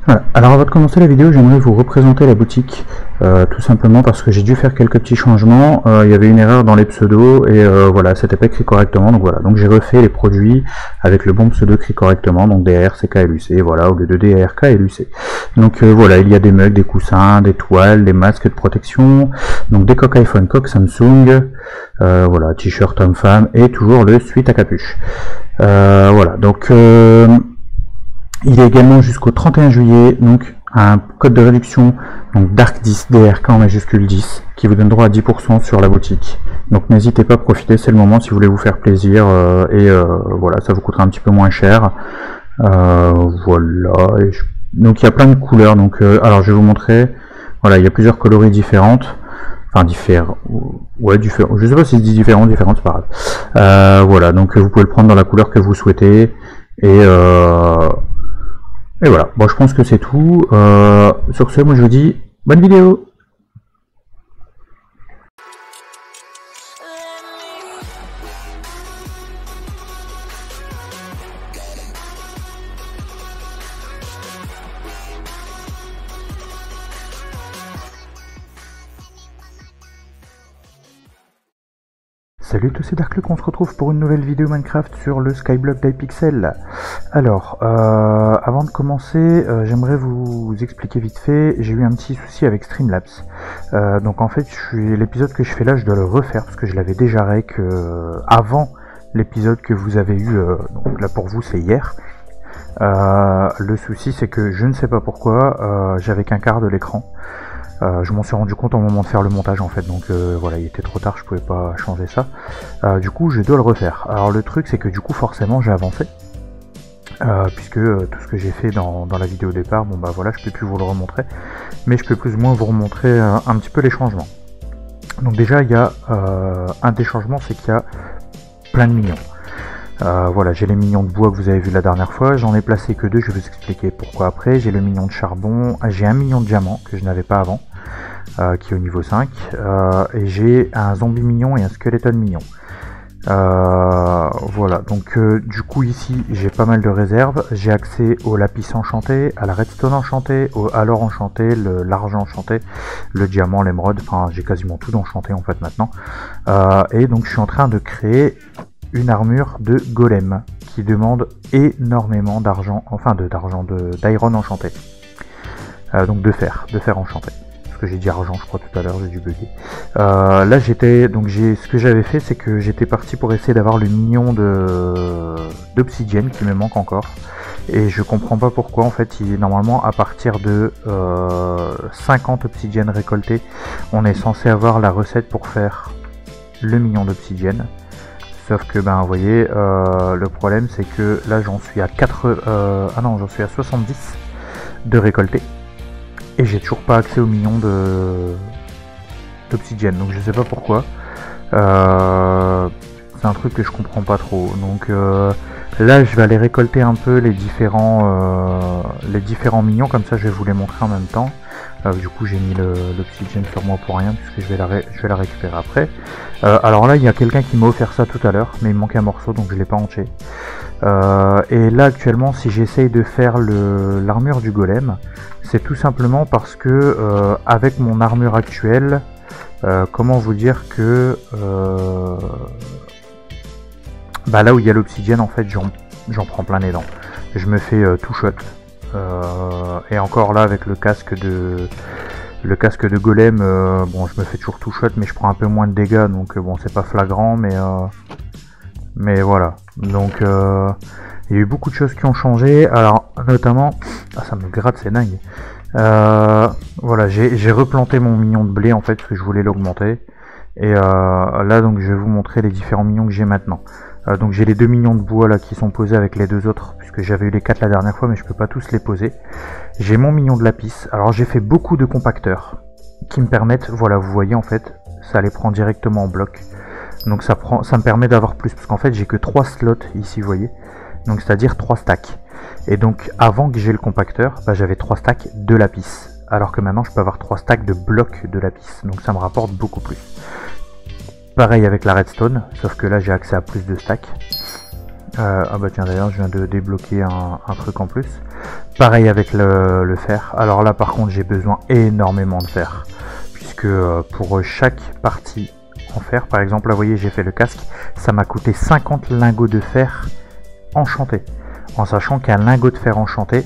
Voilà. Alors avant de commencer la vidéo, j'aimerais vous représenter la boutique, tout simplement parce que j'ai dû faire quelques petits changements. Il y avait une erreur dans les pseudos et voilà, c'était pas écrit correctement. Donc voilà, donc j'ai refait les produits avec le bon pseudo écrit correctement, donc DAR, CK, LUC, voilà, au lieu de DARK et LUC. Donc voilà, il y a des mugs, des coussins, des toiles, des masques de protection, donc des coques iPhone, coques Samsung, voilà, t-shirt homme-femme et toujours le suite à capuche. Voilà, donc il y a également jusqu'au 31 juillet donc un code de réduction, donc DARK10, DRK en majuscule 10, qui vous donne droit à 10% sur la boutique. Donc n'hésitez pas à profiter, c'est le moment si vous voulez vous faire plaisir, voilà, ça vous coûtera un petit peu moins cher. Voilà, donc il y a plein de couleurs, donc alors je vais vous montrer, voilà, il y a plusieurs coloris différentes. Enfin différents, ouais différents, je sais pas si c'est différent, c'est pas grave. Voilà, donc vous pouvez le prendre dans la couleur que vous souhaitez, et voilà, bon je pense que c'est tout. Sur ce, moi je vous dis bonne vidéo. Salut tous, c'est Darkluck, on se retrouve pour une nouvelle vidéo Minecraft sur le Skyblock d'Hypixel. Alors, avant de commencer, j'aimerais vous expliquer vite fait, j'ai eu un petit souci avec Streamlabs. Donc en fait, l'épisode que je fais là, je dois le refaire, parce que je l'avais déjà rec avant l'épisode que vous avez eu, donc là pour vous c'est hier. Le souci c'est que je ne sais pas pourquoi, j'avais qu'un quart de l'écran. Je m'en suis rendu compte au moment de faire le montage en fait, donc voilà, il était trop tard, je pouvais pas changer ça. Du coup je dois le refaire. Alors le truc c'est que du coup forcément j'ai avancé, puisque tout ce que j'ai fait dans la vidéo au départ, bon bah voilà, je peux plus vous le remontrer, mais je peux plus ou moins vous remontrer un petit peu les changements. Donc déjà il y a un des changements, c'est qu'il y a plein de mignons. Voilà, j'ai les mignons de bois que vous avez vu la dernière fois, j'en ai placé que deux, je vais vous expliquer pourquoi après. J'ai le mignon de charbon, j'ai un mignon de diamant que je n'avais pas avant, qui est au niveau 5, et j'ai un zombie mignon et un skeleton mignon. Voilà, donc du coup ici j'ai pas mal de réserves, j'ai accès au lapis enchanté, à la redstone enchantée, à l'or enchanté, l'argent enchanté, le diamant, l'émeraude, enfin j'ai quasiment tout d'enchanté en fait maintenant. Et donc je suis en train de créer une armure de golem qui demande énormément d'argent, enfin d'iron enchanté, donc de fer enchanté, parce que j'ai dit argent je crois tout à l'heure, j'ai dû bugger. Là j'étais, donc ce que j'avais fait c'est que j'étais parti pour essayer d'avoir le mignon d'obsidienne qui me manque encore, et je comprends pas pourquoi en fait. Normalement à partir de 50 obsidiennes récoltées on est censé avoir la recette pour faire le mignon d'obsidienne. Sauf que ben vous voyez, le problème c'est que là j'en suis à j'en suis à 70 de récolter, et j'ai toujours pas accès au mignon d'obsidienne, donc je sais pas pourquoi. C'est un truc que je comprends pas trop, donc là je vais aller récolter un peu les différents mignons, comme ça je vais vous les montrer en même temps. Du coup j'ai mis l'obsidienne sur moi pour rien, puisque je vais la récupérer après. Alors là il y a quelqu'un qui m'a offert ça tout à l'heure, mais il me manquait un morceau donc je l'ai pas entier. Et là actuellement si j'essaye de faire l'armure du golem, c'est tout simplement parce que avec mon armure actuelle, comment vous dire que bah là où il y a l'obsidienne en fait j'en prends plein les dents. Je me fais tout shot. Et encore là avec le casque de golem, bon je me fais toujours tout shot, mais je prends un peu moins de dégâts, donc bon c'est pas flagrant, mais voilà. Donc il y a eu beaucoup de choses qui ont changé. Alors notamment, ça me gratte, c'est dingue. Voilà, j'ai replanté mon mignon de blé en fait parce que je voulais l'augmenter, et là donc je vais vous montrer les différents mignons que j'ai maintenant. Donc j'ai les 2 mignons de bois là qui sont posés avec les 2 autres, puisque j'avais eu les 4 la dernière fois mais je peux pas tous les poser. J'ai mon mignon de lapis. Alors j'ai fait beaucoup de compacteurs qui me permettent, voilà vous voyez en fait, ça les prend directement en bloc. Donc ça me permet d'avoir plus, parce qu'en fait j'ai que 3 slots ici vous voyez, donc c'est à dire 3 stacks. Et donc avant que j'ai le compacteur, bah, j'avais 3 stacks de lapis, alors que maintenant je peux avoir 3 stacks de blocs de lapis, donc ça me rapporte beaucoup plus. Pareil avec la redstone, sauf que là j'ai accès à plus de stacks. Ah bah tiens, d'ailleurs je viens de débloquer un truc en plus. Pareil avec le fer. Alors là par contre j'ai besoin énormément de fer. Puisque pour chaque partie en fer, par exemple là vous voyez j'ai fait le casque, ça m'a coûté 50 lingots de fer enchantés. En sachant qu'un lingot de fer enchanté,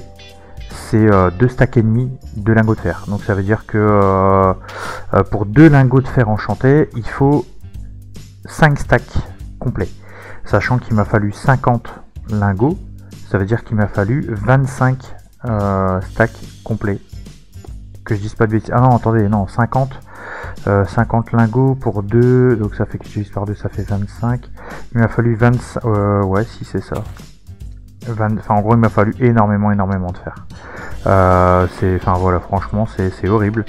c'est 2 stacks et demi de lingots de fer. Donc ça veut dire que pour 2 lingots de fer enchantés, il faut 5 stacks complets. Sachant qu'il m'a fallu 50 lingots, ça veut dire qu'il m'a fallu 25 stacks complets. Que je dise pas de bêtises. Ah non, attendez, non, 50 lingots pour 2, donc ça fait que je divise par 2, ça fait 25. Il m'a fallu 25, ouais, si c'est ça. Enfin, en gros, il m'a fallu énormément de fer. Enfin voilà, franchement, c'est horrible.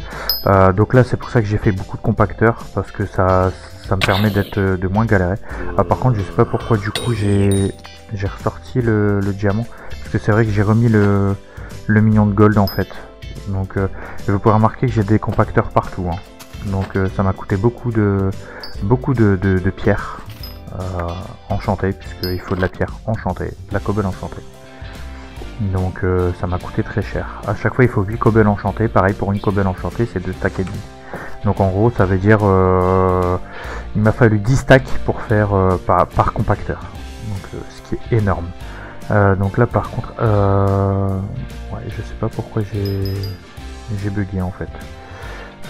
Donc là, c'est pour ça que j'ai fait beaucoup de compacteurs, parce que ça me permet d'être de moins galérer. Par contre, je sais pas pourquoi du coup j'ai ressorti le diamant, parce que c'est vrai que j'ai remis le mignon de gold en fait. Donc vous pouvez remarquer que j'ai des compacteurs partout. Hein. Donc ça m'a coûté beaucoup de pierres enchantées, puisqu'il faut de la pierre enchantée, de la cobble enchantée. Donc ça m'a coûté très cher. À chaque fois il faut 8 cobble enchantées, pareil pour une cobble enchantée c'est 2 stacks et demi. Donc en gros ça veut dire il m'a fallu 10 stacks pour faire par compacteur. Donc ce qui est énorme. Donc là par contre ouais, je sais pas pourquoi j'ai bugué en fait.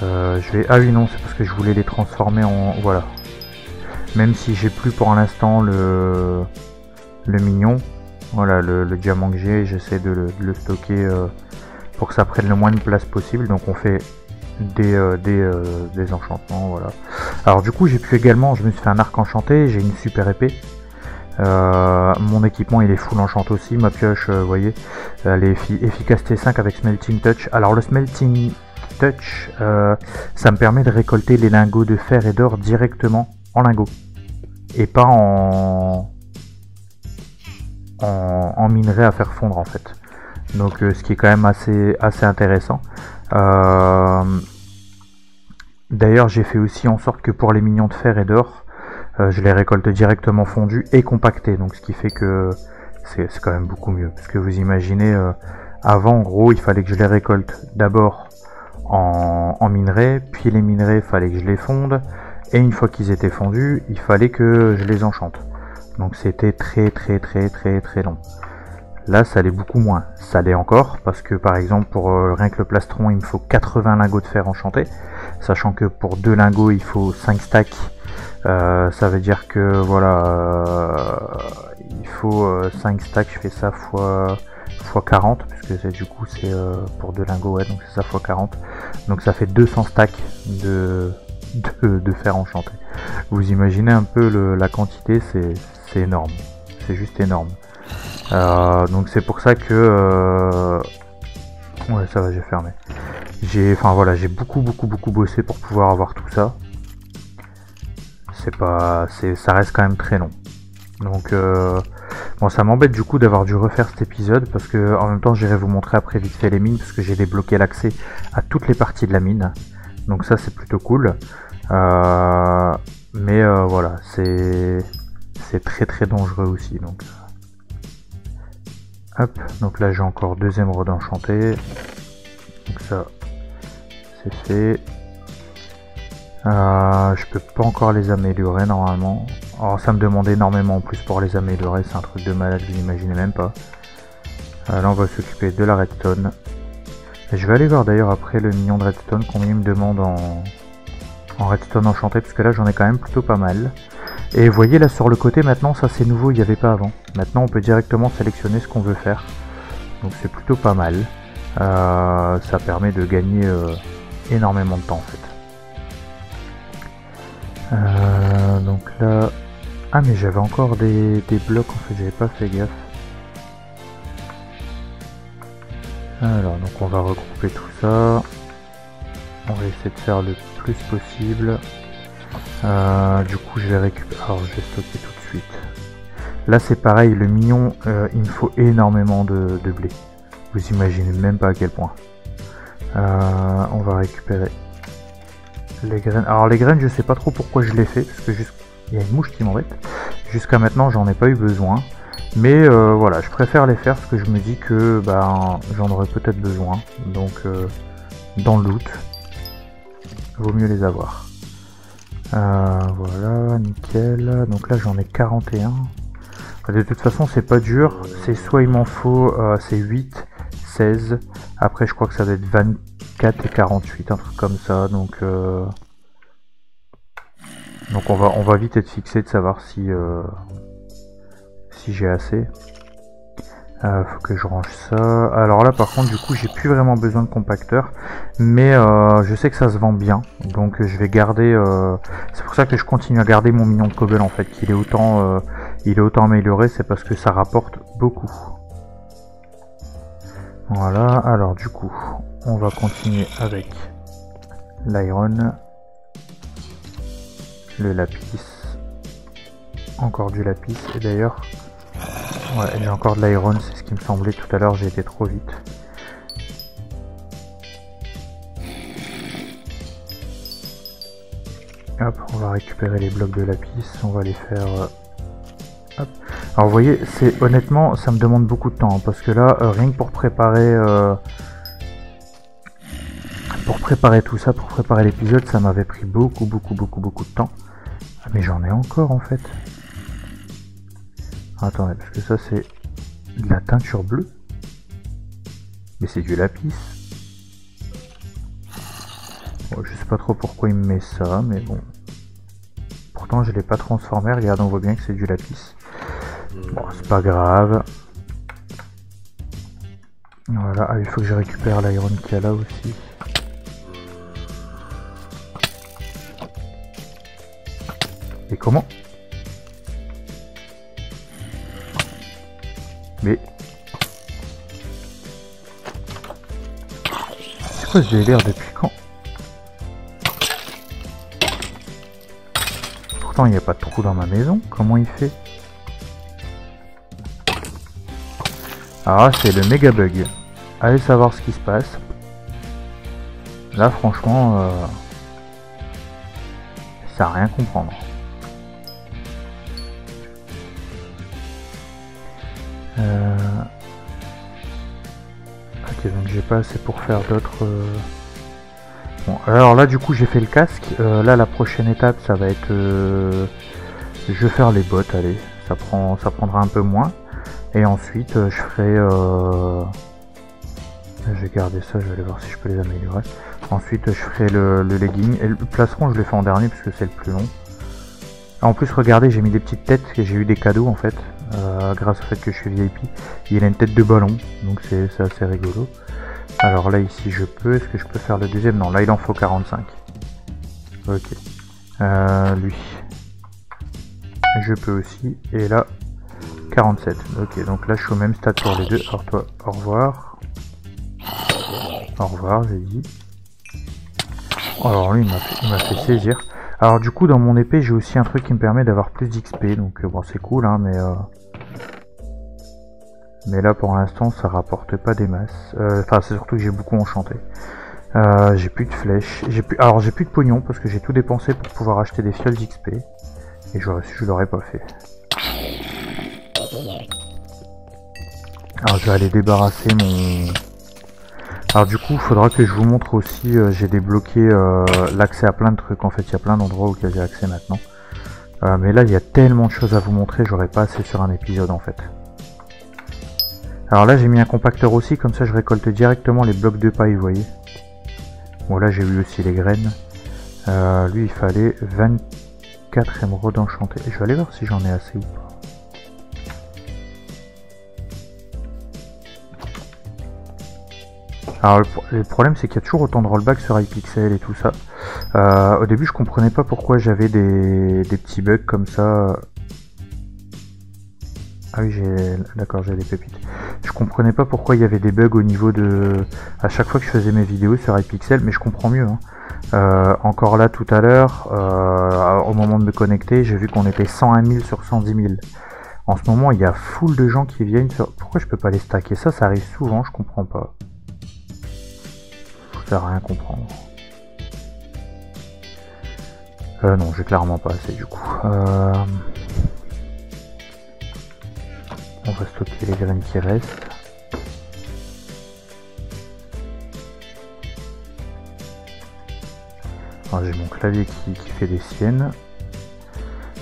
Ah oui non, c'est parce que je voulais les transformer en... Voilà. Même si j'ai plus pour l'instant le mignon. Voilà, le diamant que j'ai, j'essaie de le stocker pour que ça prenne le moins de place possible. Donc on fait des enchantements, voilà. Alors du coup j'ai pu également, je me suis fait un arc enchanté, j'ai une super épée. Mon équipement il est full enchanté aussi, ma pioche vous voyez, elle est efficacité 5 avec Smelting Touch. Alors le Smelting Touch, ça me permet de récolter les lingots de fer et d'or directement en lingots. Et pas en minerai à faire fondre en fait. Donc ce qui est quand même assez intéressant. D'ailleurs j'ai fait aussi en sorte que pour les mignons de fer et d'or, je les récolte directement fondus et compactés. Donc ce qui fait que c'est quand même beaucoup mieux. Parce que vous imaginez, avant en gros il fallait que je les récolte d'abord en minerai, puis les minerais il fallait que je les fonde, et une fois qu'ils étaient fondus, il fallait que je les enchante. Donc c'était très long. Là ça l'est beaucoup moins. Ça l'est encore parce que par exemple pour rien que le plastron il me faut 80 lingots de fer enchantés. Sachant que pour 2 lingots il faut 5 stacks. Ça veut dire que voilà il faut 5 stacks, je fais ça fois 40 puisque du coup c'est pour 2 lingots, ouais, donc c'est ça fois 40. Donc ça fait 200 stacks de fer enchanté. Vous imaginez un peu la quantité, c'est énorme, c'est juste énorme. Donc c'est pour ça que ouais ça va, j'ai fermé. Enfin voilà, j'ai beaucoup bossé pour pouvoir avoir tout ça. Ça reste quand même très long. Donc bon, ça m'embête du coup d'avoir dû refaire cet épisode parce que en même temps j'irai vous montrer après vite fait les mines parce que j'ai débloqué l'accès à toutes les parties de la mine. Donc ça c'est plutôt cool. Mais voilà, c'est très dangereux aussi. Donc hop, donc là j'ai encore 2 émeraudes enchantées. Donc ça c'est fait. Je peux pas encore les améliorer normalement. Alors ça me demande énormément en plus pour les améliorer, c'est un truc de malade, vous n'imaginez même pas. Là on va s'occuper de la redstone. Et je vais aller voir d'ailleurs après le mignon de redstone combien il me demande en redstone enchanté, parce que là j'en ai quand même plutôt pas mal. Et vous voyez là sur le côté maintenant, ça c'est nouveau, il n'y avait pas avant. Maintenant on peut directement sélectionner ce qu'on veut faire. Donc c'est plutôt pas mal. Ça permet de gagner énormément de temps en fait. Donc là... Ah mais j'avais encore des blocs en fait, j'avais pas fait gaffe. Alors donc on va regrouper tout ça. On va essayer de faire le plus possible. Du coup je vais récupérer... Alors je vais stocker tout de suite. Là c'est pareil, le mignon, il me faut énormément de blé. Vous imaginez même pas à quel point. On va récupérer les graines. Alors les graines je sais pas trop pourquoi je les fais, parce que il y a une mouche qui m'embête. Jusqu'à maintenant j'en ai pas eu besoin. Mais voilà, je préfère les faire parce que je me dis que ben, j'en aurais peut-être besoin. Donc dans le doute, vaut mieux les avoir. Voilà, nickel. Donc là j'en ai 41. De toute façon c'est pas dur. C'est soit il m'en faut c'est 8, 16. Après je crois que ça va être 24 et 48, un truc comme ça. Donc on va vite être fixé de savoir si j'ai assez. Faut que je range ça. Alors là par contre du coup j'ai plus vraiment besoin de compacteur, mais je sais que ça se vend bien, donc je vais garder. C'est pour ça que je continue à garder mon mignon de cobble en fait, qu'il est autant amélioré, c'est parce que ça rapporte beaucoup. Voilà, alors du coup on va continuer avec l'iron, le lapis, encore du lapis, et d'ailleurs ouais, j'ai encore de l'iron, c'est ce qui me semblait tout à l'heure, j'ai été trop vite. Hop, on va récupérer les blocs de lapis, on va les faire... hop. Alors vous voyez, c'est honnêtement, ça me demande beaucoup de temps, hein, parce que là, rien que pour préparer tout ça, pour préparer l'épisode, ça m'avait pris beaucoup de temps. Ah, mais j'en ai encore en fait. Attendez, parce que ça c'est de la teinture bleue. Mais c'est du lapis. Bon, je sais pas trop pourquoi il me met ça, mais bon. Pourtant je l'ai pas transformé, regarde, on voit bien que c'est du lapis. Bon, c'est pas grave. Voilà, ah, il faut que je récupère l'iron qu'il y a là aussi. Et comment? Mais... c'est quoi ce délire depuis quand? Pourtant il n'y a pas de trou dans ma maison, comment il fait? Ah, c'est le méga bug. Allez savoir ce qui se passe. Là franchement, ça n'a rien à comprendre. Ok, donc j'ai pas assez pour faire d'autres... Bon, alors là du coup j'ai fait le casque. Là la prochaine étape ça va être... je vais faire les bottes, allez. Ça prendra un peu moins. Et ensuite je ferai... je vais garder ça, je vais aller voir si je peux les améliorer. Ensuite je ferai le legging. Et le plastron je le fais en dernier parce que c'est le plus long. En plus regardez, j'ai mis des petites têtes et j'ai eu des cadeaux en fait. Grâce au fait que je suis VIP. Il a une tête de ballon, donc c'est assez rigolo. Alors là ici je peux, est-ce que je peux faire le deuxième? Non, là il en faut 45. Ok. Lui. Je peux aussi. Et là 47. Ok, donc là je suis au même stade pour les deux. Alors toi, au revoir. Au revoir, j'ai dit. Alors lui il m'a fait saisir. Alors du coup dans mon épée j'ai aussi un truc qui me permet d'avoir plus d'XP, donc bon c'est cool hein, mais là pour l'instant ça rapporte pas des masses. Enfin c'est surtout que j'ai beaucoup enchanté. J'ai plus de flèches, j'ai plus de pognon parce que j'ai tout dépensé pour pouvoir acheter des fioles d'XP. Et j'aurais su, je l'aurais pas fait. Alors je vais aller débarrasser mon... Alors du coup il faudra que je vous montre aussi, j'ai débloqué l'accès à plein de trucs, en fait il y a plein d'endroits auxquels j'ai accès maintenant. Mais là il y a tellement de choses à vous montrer, j'aurais pas assez sur un épisode en fait. Alors là j'ai mis un compacteur aussi, comme ça je récolte directement les blocs de paille, vous voyez. Bon là j'ai eu aussi les graines. Lui il fallait 24 émeraudes enchantées. Je vais aller voir si j'en ai assez ou pas. Alors le problème c'est qu'il y a toujours autant de rollback sur Hypixel et tout ça. Au début je comprenais pas pourquoi j'avais des petits bugs comme ça. Ah oui d'accord, j'ai des pépites. Je comprenais pas pourquoi il y avait des bugs au niveau de... À chaque fois que je faisais mes vidéos sur Hypixel, mais je comprends mieux. Hein. Encore là tout à l'heure, au moment de me connecter, j'ai vu qu'on était 101 000 sur 110 000. En ce moment il y a full de gens qui viennent sur... Pourquoi je peux pas les stacker? Ça arrive souvent, je comprends pas. Ça sert à rien comprendre. Non, j'ai clairement pas assez du coup. On va stocker les graines qui restent. J'ai mon clavier qui fait des siennes.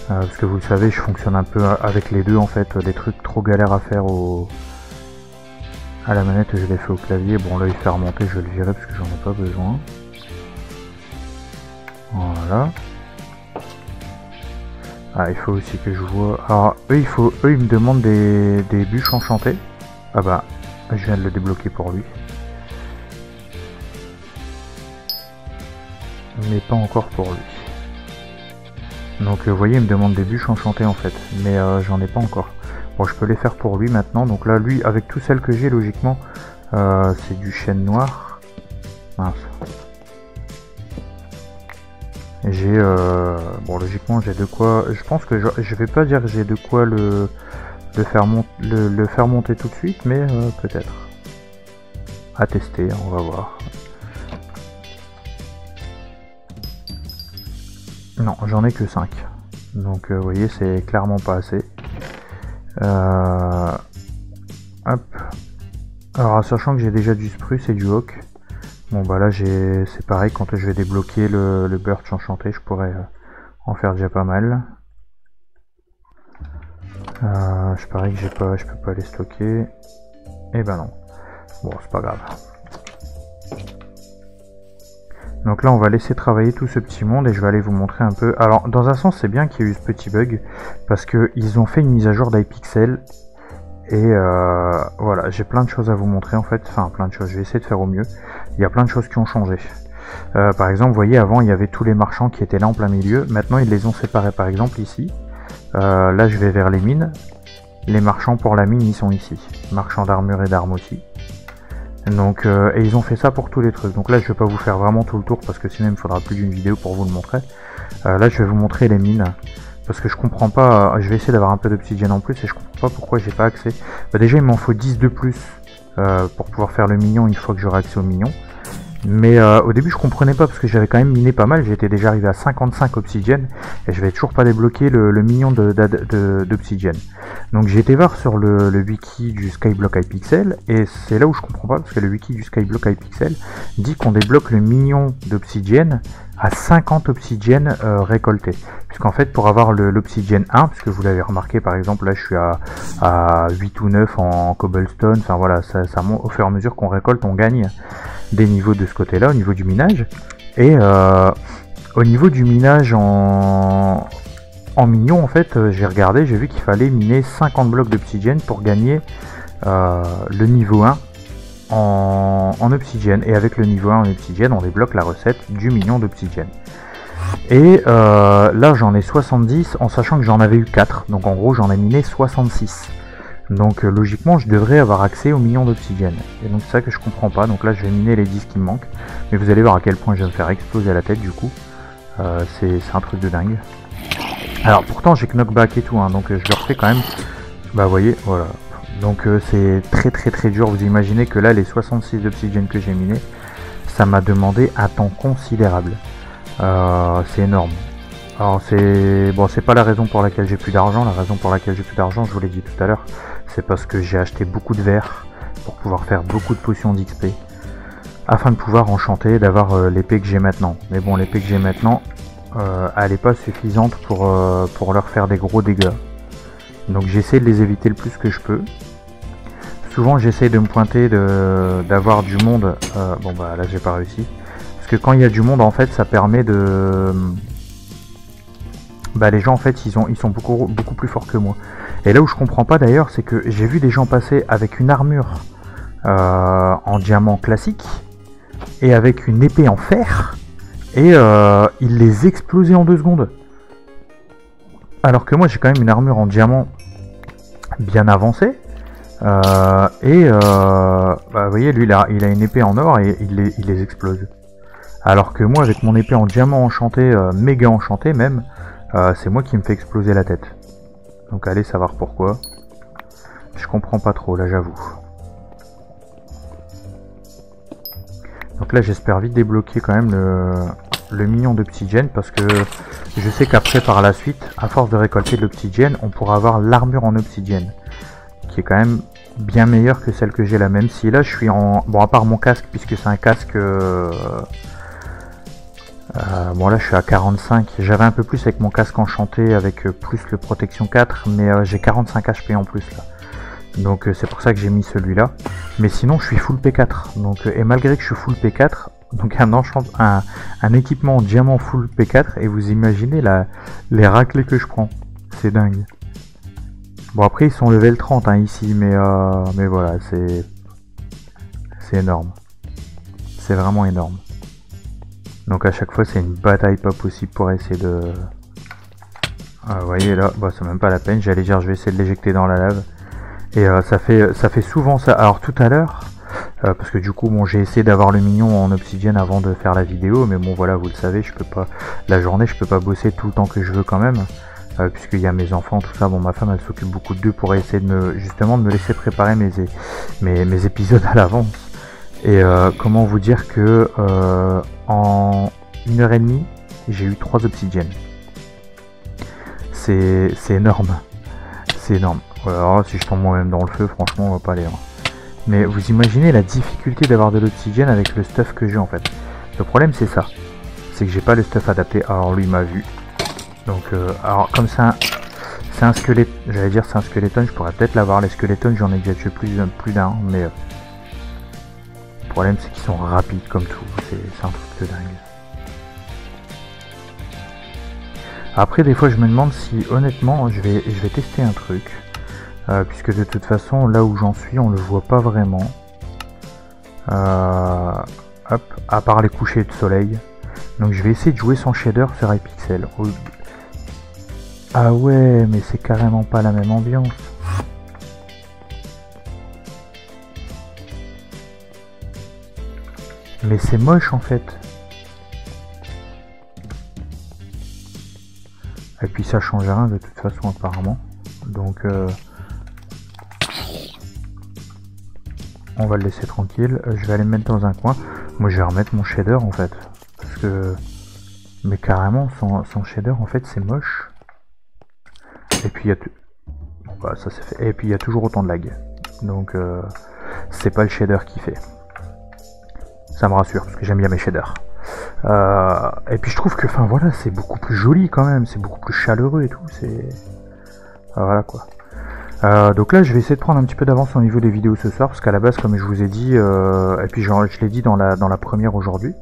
Parce que vous le savez, je fonctionne un peu avec les deux en fait. Des trucs trop galères à faire à la manette, je l'ai fait au clavier. Bon là il fait remonter, je vais le virer parce que j'en ai pas besoin. Voilà. Ah, il faut aussi que je vois... Alors eux ils me demandent des bûches enchantées. Ah bah, je viens de le débloquer pour lui. Mais pas encore pour lui. Donc vous voyez, il me demande des bûches enchantées en fait, mais j'en ai pas encore. Bon, je peux les faire pour lui maintenant. Donc là, lui, avec tout celles que j'ai, logiquement, c'est du chêne noir. Mince. J'ai, bon, logiquement, j'ai de quoi. Je pense que je vais pas dire que j'ai de quoi le faire monter tout de suite, mais peut-être. À tester, on va voir. Non, j'en ai que 5. Donc vous voyez, c'est clairement pas assez. Hop. Alors, sachant que j'ai déjà du spruce et du oak. Bon bah là c'est pareil, quand je vais débloquer le birch enchanté, je pourrais en faire déjà pas mal. Je parie que je peux pas les stocker. Et ben non. Bon, c'est pas grave. Donc là on va laisser travailler tout ce petit monde et je vais aller vous montrer un peu. Alors dans un sens c'est bien qu'il y ait eu ce petit bug parce que ils ont fait une mise à jour d'iPixel et voilà, j'ai plein de choses à vous montrer en fait, enfin plein de choses, je vais essayer de faire au mieux. Il y a plein de choses qui ont changé. Par exemple, vous voyez, avant il y avait tous les marchands qui étaient là en plein milieu, maintenant ils les ont séparés. Par exemple ici, là je vais vers les mines, les marchands pour la mine ils sont ici, marchands d'armure et d'armes aussi. Donc et ils ont fait ça pour tous les trucs. Donc là je vais pas vous faire vraiment tout le tour parce que sinon il me faudra plus d'une vidéo pour vous le montrer. Là je vais vous montrer les mines parce que je comprends pas. Je vais essayer d'avoir un peu d'obsidienne en plus et je comprends pas pourquoi j'ai pas accès. Bah, déjà il m'en faut 10 de plus pour pouvoir faire le mignon une fois que j'aurai accès au mignon. Mais au début je comprenais pas parce que j'avais quand même miné pas mal, j'étais déjà arrivé à 55 obsidienne et je vais toujours pas débloquer le mignon d'obsidienne. Donc j'ai été voir sur le wiki du Skyblock iPixel et c'est là où je comprends pas parce que le wiki du Skyblock iPixel dit qu'on débloque le mignon d'obsidienne à 50 obsidiennes récoltées. Puisqu'en fait pour avoir l'obsidienne 1, puisque vous l'avez remarqué par exemple là je suis à 8 ou 9 en cobblestone, enfin voilà, ça monte au fur et à mesure qu'on récolte, on gagne des niveaux de ce côté là au niveau du minage. Et au niveau du minage en mignon en fait j'ai regardé, j'ai vu qu'il fallait miner 50 blocs d'obsidienne pour gagner le niveau 1 en obsidienne, et avec le niveau 1 en obsidienne on débloque la recette du mignon d'obsidienne. Et là j'en ai 70 en sachant que j'en avais eu 4, donc en gros j'en ai miné 66. Donc logiquement je devrais avoir accès au mignon d'obsidienne. Et donc c'est ça que je comprends pas. Donc là je vais miner les 10 qui me manquent. Mais vous allez voir à quel point je vais me faire exploser la tête du coup. C'est un truc de dingue. Alors pourtant j'ai knockback et tout, hein, donc je le refais quand même. Bah vous voyez, voilà. Donc c'est très dur. Vous imaginez que là les 66 d'obsidienne que j'ai miné, ça m'a demandé un temps considérable. C'est énorme. Alors c'est pas la raison pour laquelle j'ai plus d'argent. La raison pour laquelle j'ai plus d'argent, je vous l'ai dit tout à l'heure, c'est parce que j'ai acheté beaucoup de verre pour pouvoir faire beaucoup de potions d'XP afin de pouvoir enchanter, d'avoir l'épée que j'ai maintenant. Mais bon, l'épée que j'ai maintenant, elle n'est pas suffisante pour leur faire des gros dégâts. Donc j'essaie de les éviter le plus que je peux. Souvent j'essaie de me pointer, d'avoir du monde. Bon bah là j'ai pas réussi. Parce que quand il y a du monde en fait ça permet de... Bah les gens en fait ils sont beaucoup plus forts que moi. Et là où je comprends pas d'ailleurs c'est que j'ai vu des gens passer avec une armure en diamant classique et avec une épée en fer et ils les explosaient en 2 secondes. Alors que moi j'ai quand même une armure en diamant bien avancée bah, vous voyez lui il a une épée en or et il les explose. Alors que moi avec mon épée en diamant enchanté, méga enchanté même, c'est moi qui me fais exploser la tête. Donc allez savoir pourquoi. Je comprends pas trop là j'avoue. Donc là j'espère vite débloquer quand même le mignon d'obsidienne parce que je sais qu'après par la suite, à force de récolter de l'obsidienne, on pourra avoir l'armure en obsidienne qui est quand même bien meilleure que celle que j'ai là, même si là je suis en... Bon, à part mon casque, puisque c'est un casque... bon là je suis à 45, j'avais un peu plus avec mon casque enchanté avec plus le protection 4, mais j'ai 45 HP en plus là. Donc c'est pour ça que j'ai mis celui-là. Mais sinon je suis full P4. Donc, et malgré que je suis full P4, donc un équipement en diamant full P4, et vous imaginez les raclés que je prends. C'est dingue. Bon après ils sont level 30 hein, ici, mais voilà, c'est énorme. C'est vraiment énorme. Donc à chaque fois c'est une bataille pas possible pour essayer de... vous voyez là, bah, c'est même pas la peine, j'allais dire je vais essayer de l'éjecter dans la lave. Et ça fait souvent ça. Alors tout à l'heure, parce que du coup bon j'ai essayé d'avoir le mignon en obsidienne avant de faire la vidéo, mais bon voilà vous le savez, je peux pas, la journée je peux pas bosser tout le temps que je veux quand même, puisqu'il y a mes enfants, tout ça. Bon ma femme elle s'occupe beaucoup d'eux pour essayer de me laisser préparer mes épisodes à l'avance. Et comment vous dire que en 1h30 j'ai eu 3 obsidiennes. C'est énorme. C'est énorme. Alors si je tombe moi-même dans le feu, franchement on va pas aller. Hein. Mais vous imaginez la difficulté d'avoir de l'obsidienne avec le stuff que j'ai en fait. Le problème c'est ça. C'est que j'ai pas le stuff adapté. Alors lui il m'a vu. Donc alors comme ça c'est un squelette. J'allais dire c'est un skeleton, je pourrais peut-être l'avoir. Les skeletons j'en ai déjà tué plus d'un. Mais le problème c'est qu'ils sont rapides comme tout. C'est un truc de dingue. Après des fois je me demande si honnêtement je vais tester un truc. Puisque de toute façon là où j'en suis on le voit pas vraiment. Hop, à part les couchers de soleil. Donc je vais essayer de jouer sans shader sur Hypixel. Ah ouais mais c'est carrément pas la même ambiance. Mais c'est moche en fait. Et puis ça change rien de toute façon apparemment. Donc on va le laisser tranquille. Je vais aller me mettre dans un coin. Moi je vais remettre mon shader en fait. Parce que... Mais carrément sans shader en fait c'est moche. Et puis il y a... Bon bah ça c'est fait. Et puis il y a toujours autant de lag. Donc c'est pas le shader qui fait. Ça me rassure parce que j'aime bien mes shaders. Et puis je trouve que enfin voilà c'est beaucoup plus joli quand même. C'est beaucoup plus chaleureux et tout. C'est... Voilà quoi. Donc là je vais essayer de prendre un petit peu d'avance au niveau des vidéos ce soir parce qu'à la base comme je vous ai dit et puis je l'ai dit dans la première aujourd'hui,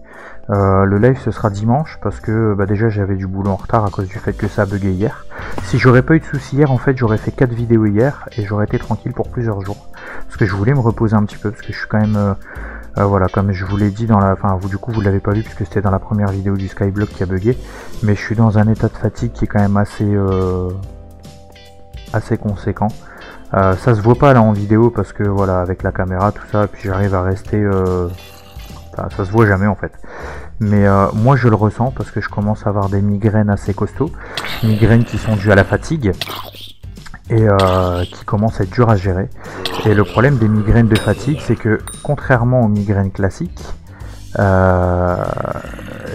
le live ce sera dimanche parce que bah, déjà j'avais du boulot en retard à cause du fait que ça a bugué hier. Si j'aurais pas eu de soucis hier en fait j'aurais fait 4 vidéos hier et j'aurais été tranquille pour plusieurs jours parce que je voulais me reposer un petit peu parce que je suis quand même voilà comme je vous l'ai dit dans la... Enfin vous du coup vous l'avez pas vu puisque c'était dans la première vidéo du Skyblock qui a bugué, mais je suis dans un état de fatigue qui est quand même assez conséquent. Ça se voit pas là en vidéo parce que voilà avec la caméra tout ça, puis j'arrive à rester enfin, ça se voit jamais en fait, mais moi je le ressens parce que je commence à avoir des migraines assez costauds, migraines qui sont dues à la fatigue et qui commencent à être dures à gérer. Et le problème des migraines de fatigue c'est que contrairement aux migraines classiques,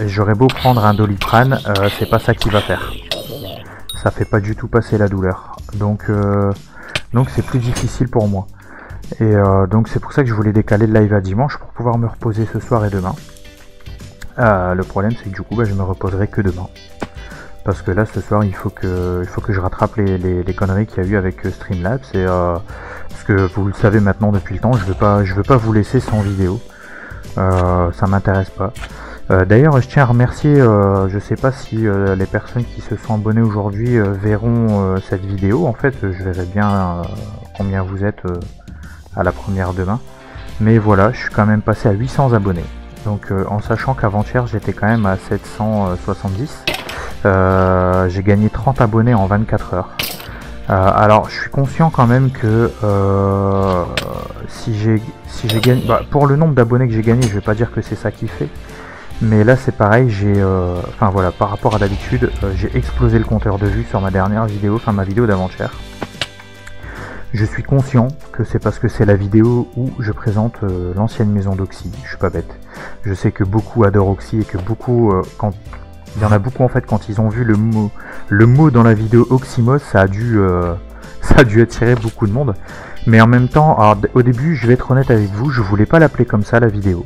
j'aurais beau prendre un Doliprane, c'est pas ça qui va faire, ça fait pas du tout passer la douleur, donc c'est plus difficile pour moi. Et donc c'est pour ça que je voulais décaler le live à dimanche pour pouvoir me reposer ce soir et demain. Le problème c'est que du coup bah, je me reposerai que demain. Parce que là ce soir il faut que je rattrape les conneries qu'il y a eu avec Streamlabs. Et, parce que vous le savez maintenant depuis le temps, je veux pas vous laisser sans vidéo. Ça m'intéresse pas. D'ailleurs je tiens à remercier, je sais pas si les personnes qui se sont abonnées aujourd'hui verront cette vidéo. En fait je verrai bien combien vous êtes à la première demain. Mais voilà, je suis quand même passé à 800 abonnés. Donc en sachant qu'avant-hier j'étais quand même à 770. J'ai gagné 30 abonnés en 24 heures. Alors je suis conscient quand même que si j'ai gagné... Bah, pour le nombre d'abonnés que j'ai gagné, je vais pas dire que c'est ça qui fait. Mais là c'est pareil, j'ai enfin voilà, par rapport à d'habitude, j'ai explosé le compteur de vues sur ma dernière vidéo, enfin ma vidéo d'avant-hier. Je suis conscient que c'est parce que c'est la vidéo où je présente l'ancienne maison d'Oxy, je suis pas bête. Je sais que beaucoup adorent Oxy et que beaucoup, quand il y en a beaucoup en fait, quand ils ont vu le mot dans la vidéo Oxymos, ça a dû attirer beaucoup de monde. Mais en même temps, alors, au début, je vais être honnête avec vous, je voulais pas l'appeler comme ça la vidéo.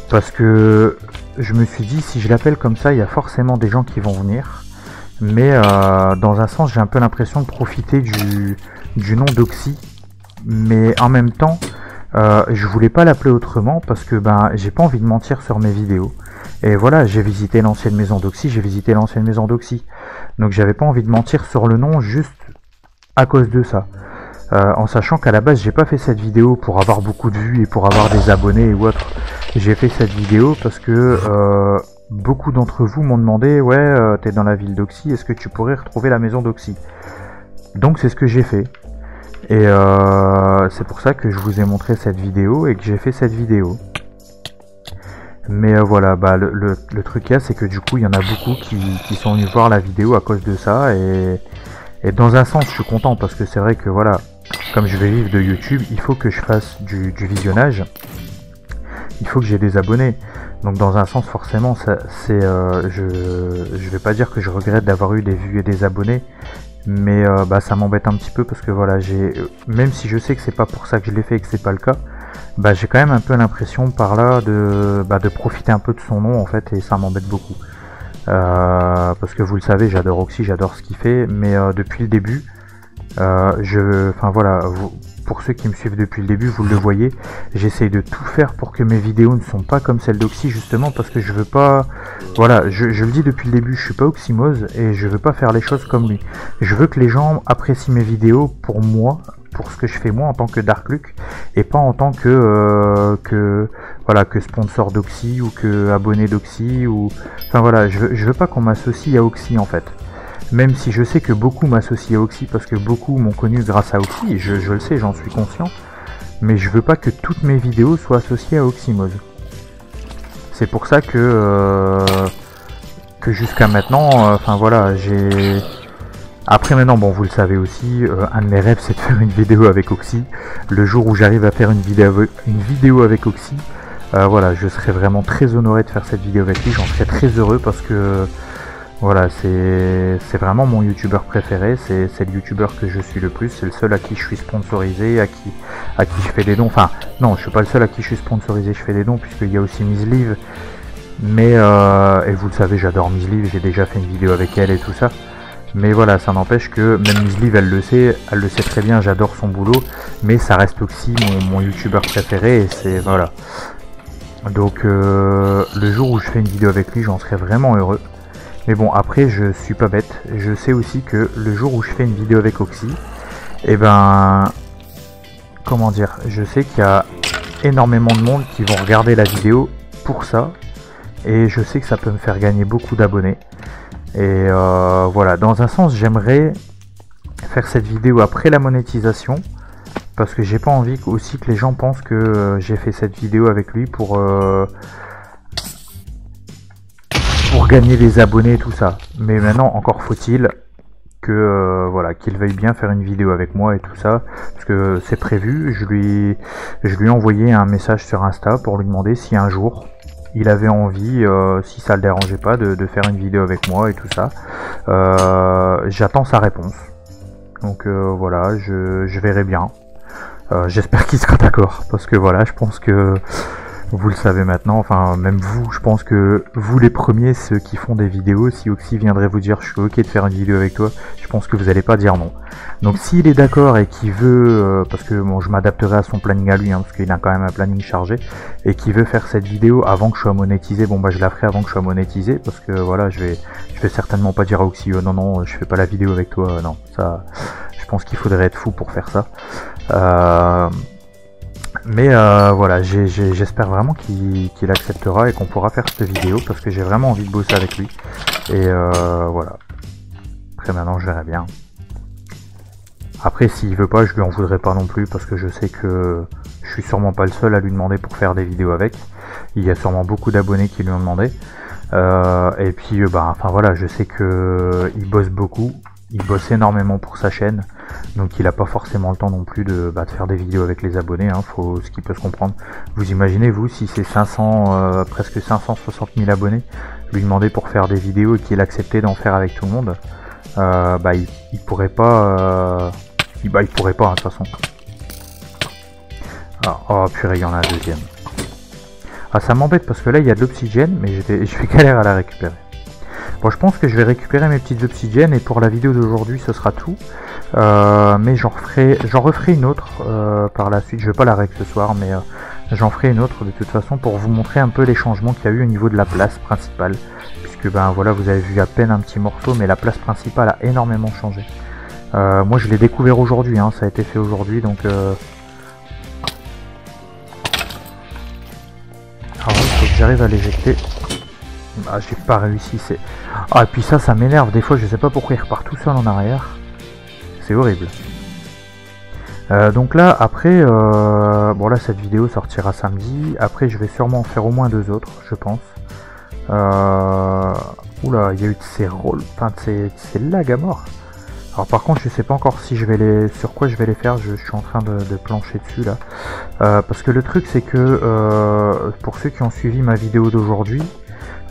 Parce que je me suis dit, si je l'appelle comme ça, il y a forcément des gens qui vont venir. Mais dans un sens, j'ai un peu l'impression de profiter du nom d'Oxy. Mais en même temps, je voulais pas l'appeler autrement parce que ben j'ai pas envie de mentir sur mes vidéos. Et voilà, j'ai visité l'ancienne maison d'Oxy, donc j'avais pas envie de mentir sur le nom juste à cause de ça. En sachant qu'à la base j'ai pas fait cette vidéo pour avoir beaucoup de vues et pour avoir des abonnés ou autre. J'ai fait cette vidéo parce que beaucoup d'entre vous m'ont demandé, ouais, t'es dans la ville d'Oxy, est-ce que tu pourrais retrouver la maison d'Oxy? Donc c'est ce que j'ai fait. Et c'est pour ça que je vous ai montré cette vidéo et que j'ai fait cette vidéo. Mais voilà, bah, le truc qu'il y a, c'est que du coup il y en a beaucoup qui sont venus voir la vidéo à cause de ça. Et dans un sens je suis content parce que c'est vrai que voilà, comme je vais vivre de YouTube, il faut que je fasse du visionnage. Il faut que j'ai des abonnés. Donc dans un sens forcément je vais pas dire que je regrette d'avoir eu des vues et des abonnés. Mais bah, ça m'embête un petit peu parce que voilà, même si je sais que c'est pas pour ça que je l'ai fait et que c'est pas le cas, bah, j'ai quand même un peu l'impression par là de profiter un peu de son nom en fait, et ça m'embête beaucoup. Parce que vous le savez, j'adore Oxy, j'adore ce qu'il fait, mais depuis le début, enfin voilà, pour ceux qui me suivent depuis le début, vous le voyez, j'essaye de tout faire pour que mes vidéos ne sont pas comme celles d'Oxy, justement parce que je veux pas, voilà, je le dis depuis le début, je suis pas Oxymose et je veux pas faire les choses comme lui. Je veux que les gens apprécient mes vidéos pour moi, pour ce que je fais moi en tant que Darkluck, et pas en tant que voilà, que sponsor d'Oxy ou que abonné d'Oxy, ou enfin voilà, je veux pas qu'on m'associe à Oxy en fait. Même si je sais que beaucoup m'associent à Oxy parce que beaucoup m'ont connu grâce à Oxy, et je le sais, j'en suis conscient, mais je veux pas que toutes mes vidéos soient associées à Oxymose. C'est pour ça que jusqu'à maintenant, enfin voilà, j'ai... Après maintenant, bon vous le savez aussi, un de mes rêves c'est de faire une vidéo avec Oxy. Le jour où j'arrive à faire une vidéo avec Oxy, voilà, je serais vraiment très honoré de faire cette vidéo avec lui, j'en serais très heureux parce que... Voilà, c'est vraiment mon youtubeur préféré, c'est le youtubeur que je suis le plus, c'est le seul à qui je suis sponsorisé, à qui je fais des dons. Enfin, non, je suis pas le seul à qui je suis sponsorisé, je fais des dons, puisqu'il y a aussi Miss Liv. Mais, et vous le savez, j'adore Miss Liv, j'ai déjà fait une vidéo avec elle et tout ça. Mais voilà, ça n'empêche que, même Miss Liv, elle le sait très bien, j'adore son boulot, mais ça reste aussi mon youtubeur préféré, et c'est, voilà. Donc, le jour où je fais une vidéo avec lui, j'en serais vraiment heureux. Mais bon, après, je suis pas bête. Je sais aussi que le jour où je fais une vidéo avec Oxy, et ben, comment dire, je sais qu'il y a énormément de monde qui vont regarder la vidéo pour ça. Et je sais que ça peut me faire gagner beaucoup d'abonnés. Et voilà, dans un sens, j'aimerais faire cette vidéo après la monétisation. Parce que j'ai pas envie aussi que les gens pensent que j'ai fait cette vidéo avec lui pour gagner des abonnés et tout ça. Mais maintenant, encore faut-il que voilà, qu'il veuille bien faire une vidéo avec moi et tout ça, parce que c'est prévu. Je lui ai envoyé un message sur Insta pour lui demander si un jour il avait envie, si ça le dérangeait pas, de faire une vidéo avec moi et tout ça. J'attends sa réponse. Donc voilà, je verrai bien. J'espère qu'il sera d'accord, parce que voilà, je pense que vous le savez maintenant, enfin même vous, je pense que vous les premiers, ceux qui font des vidéos, si Oxy viendrait vous dire je suis ok de faire une vidéo avec toi, je pense que vous n'allez pas dire non. Donc s'il est d'accord et qu'il veut, parce que bon, je m'adapterai à son planning à lui, hein, parce qu'il a quand même un planning chargé, et qu'il veut faire cette vidéo avant que je sois monétisé, bon bah je la ferai avant que je sois monétisé, parce que voilà, je vais certainement pas dire à Oxy non non, je fais pas la vidéo avec toi, non, ça, je pense qu'il faudrait être fou pour faire ça. Mais voilà, j'espère vraiment qu'il acceptera et qu'on pourra faire cette vidéo parce que j'ai vraiment envie de bosser avec lui. Et voilà. Après maintenant je verrai bien. Après s'il veut pas, je lui en voudrais pas non plus parce que je sais que je suis sûrement pas le seul à lui demander pour faire des vidéos avec. Il y a sûrement beaucoup d'abonnés qui lui ont demandé. Et puis bah enfin voilà, je sais que il bosse beaucoup. Il bosse énormément pour sa chaîne, donc il n'a pas forcément le temps non plus de faire des vidéos avec les abonnés, hein, ce qui peut se comprendre. Vous imaginez, vous, si c'est presque 560 000 abonnés, lui demander pour faire des vidéos et qu'il acceptait d'en faire avec tout le monde, il pourrait pas, il pourrait pas, hein, de toute façon. Ah, oh purée, il y en a un deuxième. Ah, ça m'embête parce que là il y a de l'obsidienne, mais je vais galère à la récupérer. Bon, je pense que je vais récupérer mes petites obsidiennes et pour la vidéo d'aujourd'hui ce sera tout. Mais j'en referai une autre par la suite. Je vais pas la règle ce soir, mais j'en ferai une autre de toute façon pour vous montrer un peu les changements qu'il y a eu au niveau de la place principale. Puisque ben voilà, vous avez vu à peine un petit morceau, mais la place principale a énormément changé. Moi je l'ai découvert aujourd'hui, hein, ça a été fait aujourd'hui, donc... Alors il faut que j'arrive à l'éjecter. Ah, j'ai pas réussi, c'est... Ah, et puis ça m'énerve, des fois je sais pas pourquoi il repart tout seul en arrière. C'est horrible. Donc là, après, bon là cette vidéo sortira samedi, après je vais sûrement en faire au moins 2 autres, je pense. Oula, il y a eu de ces rôles, enfin de ces lags à mort. Alors par contre je sais pas encore si je vais sur quoi je vais les faire, je suis en train de plancher dessus là. Parce que le truc c'est que pour ceux qui ont suivi ma vidéo d'aujourd'hui,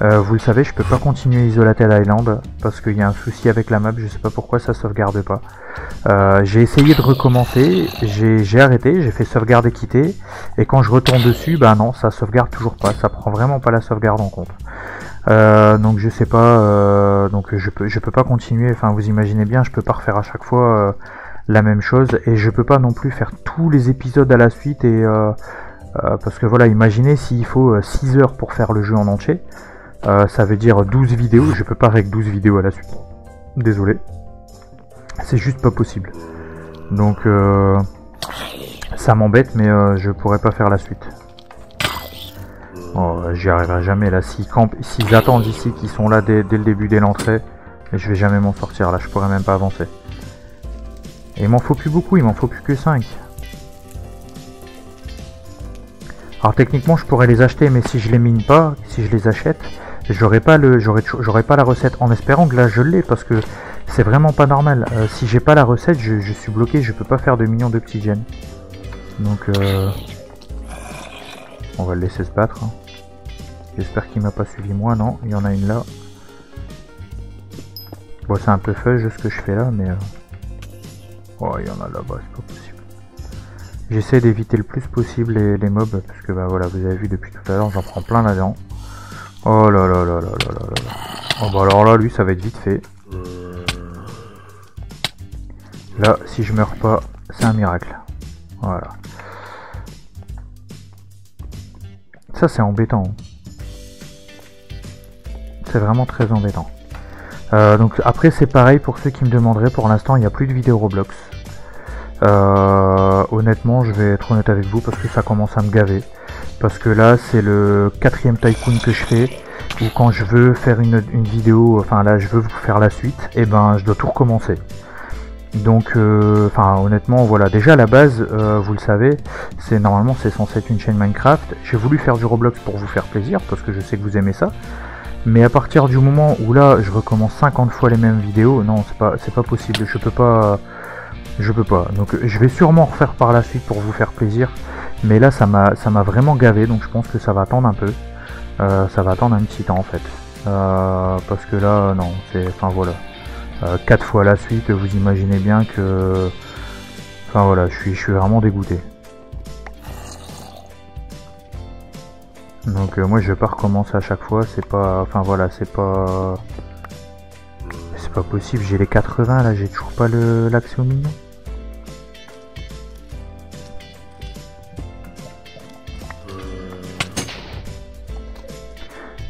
vous le savez, je peux pas continuer Isolated Island parce qu'il y a un souci avec la map, je sais pas pourquoi ça sauvegarde pas. J'ai essayé de recommencer, j'ai arrêté, j'ai fait sauvegarde et quitter, et quand je retourne dessus, bah non, ça sauvegarde toujours pas, ça prend vraiment pas la sauvegarde en compte. Donc je sais pas, donc je peux pas continuer, enfin vous imaginez bien, je peux pas refaire à chaque fois la même chose, et je peux pas non plus faire tous les épisodes à la suite, et parce que voilà, imaginez s'il faut 6 heures pour faire le jeu en entier, ça veut dire 12 vidéos, je peux pas régler 12 vidéos à la suite. Désolé. C'est juste pas possible. Donc ça m'embête, mais je pourrais pas faire la suite. Oh, j'y arriverai jamais là. S'ils attendent ici, qu'ils sont là dès le début, dès l'entrée, je vais jamais m'en sortir là, je pourrais même pas avancer. Et il m'en faut plus beaucoup, il m'en faut plus que 5. Alors techniquement je pourrais les acheter, mais si je les mine pas, si je les achète, j'aurai pas la recette, en espérant que là je l'ai, parce que c'est vraiment pas normal. Si j'ai pas la recette, je suis bloqué, je peux pas faire de millions d'obsidienne. Donc on va le laisser se battre. Hein. J'espère qu'il m'a pas suivi moi, non, il y en a une là. Bon, c'est un peu fudge ce que je fais là, mais oh, il y en a là-bas, c'est pas possible. J'essaie d'éviter le plus possible les mobs, parce que bah voilà, vous avez vu depuis tout à l'heure, j'en prends plein là-dedans. Oh là là là là là là là. Oh bah alors là, lui, ça va être vite fait. Là, si je meurs pas, c'est un miracle. Voilà. Ça, c'est embêtant. C'est vraiment très embêtant. Donc après, c'est pareil pour ceux qui me demanderaient. Pour l'instant, il n'y a plus de vidéos Roblox. Honnêtement, je vais être honnête avec vous parce que ça commence à me gaver. Parce que là, c'est le 4e Tycoon que je fais. Où quand je veux faire une vidéo, enfin là, je veux vous faire la suite, et ben, je dois tout recommencer. Donc, enfin, honnêtement, voilà. Déjà, à la base, vous le savez, normalement, c'est censé être une chaîne Minecraft. J'ai voulu faire du Roblox pour vous faire plaisir, parce que je sais que vous aimez ça. Mais à partir du moment où là, je recommence 50 fois les mêmes vidéos, non, c'est pas possible. Je peux pas. Donc, je vais sûrement refaire par la suite pour vous faire plaisir. Mais là, ça m'a vraiment gavé, donc je pense que ça va attendre un peu. Ça va attendre un petit temps, en fait. Parce que là, non, c'est. Enfin, voilà. 4 fois la suite, vous imaginez bien que... Enfin voilà, je suis vraiment dégoûté. Donc moi je vais pas recommencer à chaque fois, c'est pas... Enfin voilà, c'est pas possible, j'ai les 80 là, j'ai toujours pas l'accès au minion.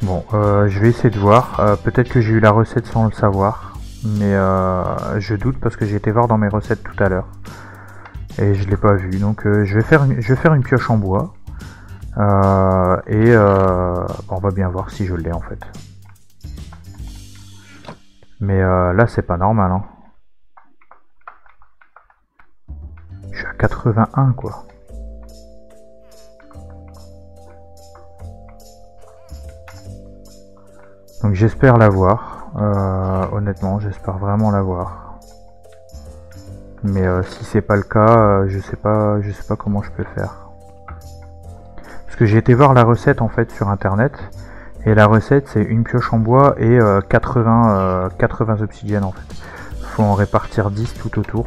Bon, je vais essayer de voir, peut-être que j'ai eu la recette sans le savoir. Mais je doute parce que j'ai été voir dans mes recettes tout à l'heure et je l'ai pas vu, donc je vais faire une pioche en bois et on va bien voir si je l'ai en fait. Mais là c'est pas normal, hein. Je suis à 81 quoi. Donc j'espère l'avoir. Honnêtement, j'espère vraiment l'avoir. Mais si c'est pas le cas, je sais pas comment je peux faire. Parce que j'ai été voir la recette en fait sur internet, et la recette c'est une pioche en bois et 80 obsidiennes en fait. Faut en répartir 10 tout autour.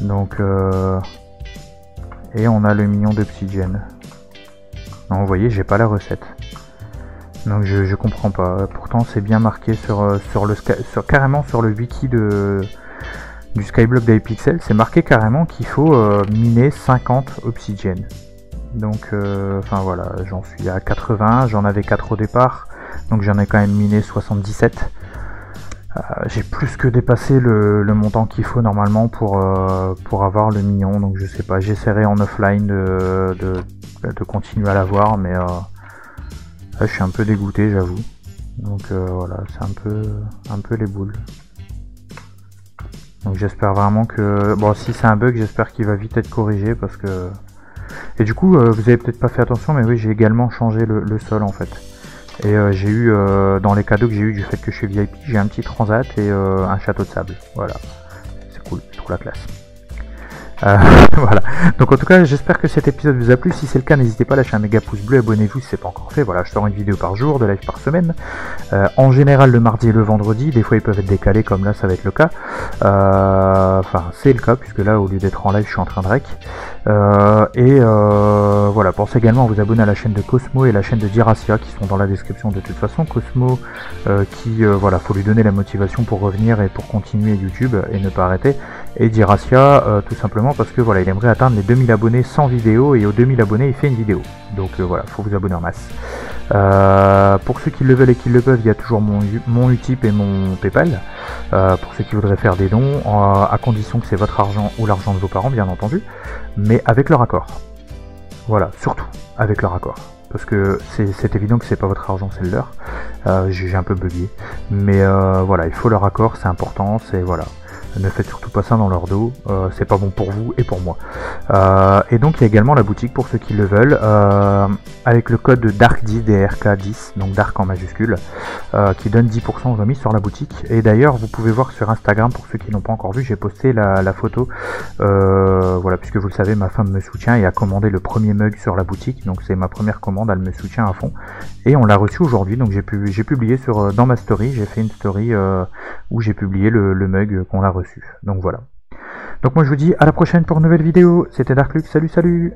Donc et on a le mignon d'Obsidian. Donc vous voyez, j'ai pas la recette. Donc je comprends pas. Pourtant c'est bien marqué carrément sur le wiki du Skyblock d'Hypixel, c'est marqué carrément qu'il faut miner 50 Obsidian. Donc enfin voilà, j'en suis à 80, j'en avais 4 au départ, donc j'en ai quand même miné 77. J'ai plus que dépassé le montant qu'il faut normalement pour avoir le mignon, donc je sais pas, j'essaierai en offline de continuer à l'avoir, mais là, je suis un peu dégoûté, j'avoue. Donc voilà, c'est un peu les boules. Donc j'espère vraiment que... Bon, si c'est un bug, j'espère qu'il va vite être corrigé, parce que... Et du coup, vous avez peut-être pas fait attention, mais oui, j'ai également changé le sol, en fait. Et j'ai eu, dans les cadeaux que j'ai eu du fait que je suis VIP, j'ai un petit transat et un château de sable. Voilà, c'est cool, c'est trop la classe. Voilà, donc en tout cas j'espère que cet épisode vous a plu. Si c'est le cas, n'hésitez pas à lâcher un méga pouce bleu, abonnez-vous si c'est pas encore fait. Voilà, je sors une vidéo par jour, de live par semaine, en général le mardi et le vendredi. Des fois ils peuvent être décalés, comme là ça va être le cas, enfin c'est le cas, puisque là au lieu d'être en live je suis en train de rec. Voilà, pensez également à vous abonner à la chaîne de Cosmo et la chaîne de Diracia qui sont dans la description de toute façon. Cosmo voilà, faut lui donner la motivation pour revenir et pour continuer YouTube et ne pas arrêter, et Diracia tout simplement parce que voilà, il aimerait atteindre les 2000 abonnés sans vidéo, et aux 2000 abonnés il fait une vidéo. Donc voilà, faut vous abonner en masse. Pour ceux qui le veulent et qui le peuvent, il y a toujours mon Utip et mon Paypal, pour ceux qui voudraient faire des dons, à condition que c'est votre argent ou l'argent de vos parents bien entendu, mais avec leur accord. Voilà, surtout avec leur accord, parce que c'est évident que c'est pas votre argent, c'est le leur. J'ai un peu bugué, mais voilà, il faut leur accord, c'est important, c'est voilà. Ne faites surtout pas ça dans leur dos, c'est pas bon pour vous et pour moi. Et donc il y a également la boutique pour ceux qui le veulent, avec le code DARK10, DRK10, donc DARK en majuscule, qui donne 10% de remise sur la boutique. Et d'ailleurs vous pouvez voir sur Instagram, pour ceux qui n'ont pas encore vu, j'ai posté la photo, voilà, puisque vous le savez, ma femme me soutient et a commandé le premier mug sur la boutique, donc c'est ma première commande, elle me soutient à fond. Et on l'a reçu aujourd'hui, donc j'ai publié dans ma story, j'ai fait une story où j'ai publié le mug qu'on a reçu. Donc voilà. Donc moi je vous dis à la prochaine pour une nouvelle vidéo. C'était Darklux, salut salut.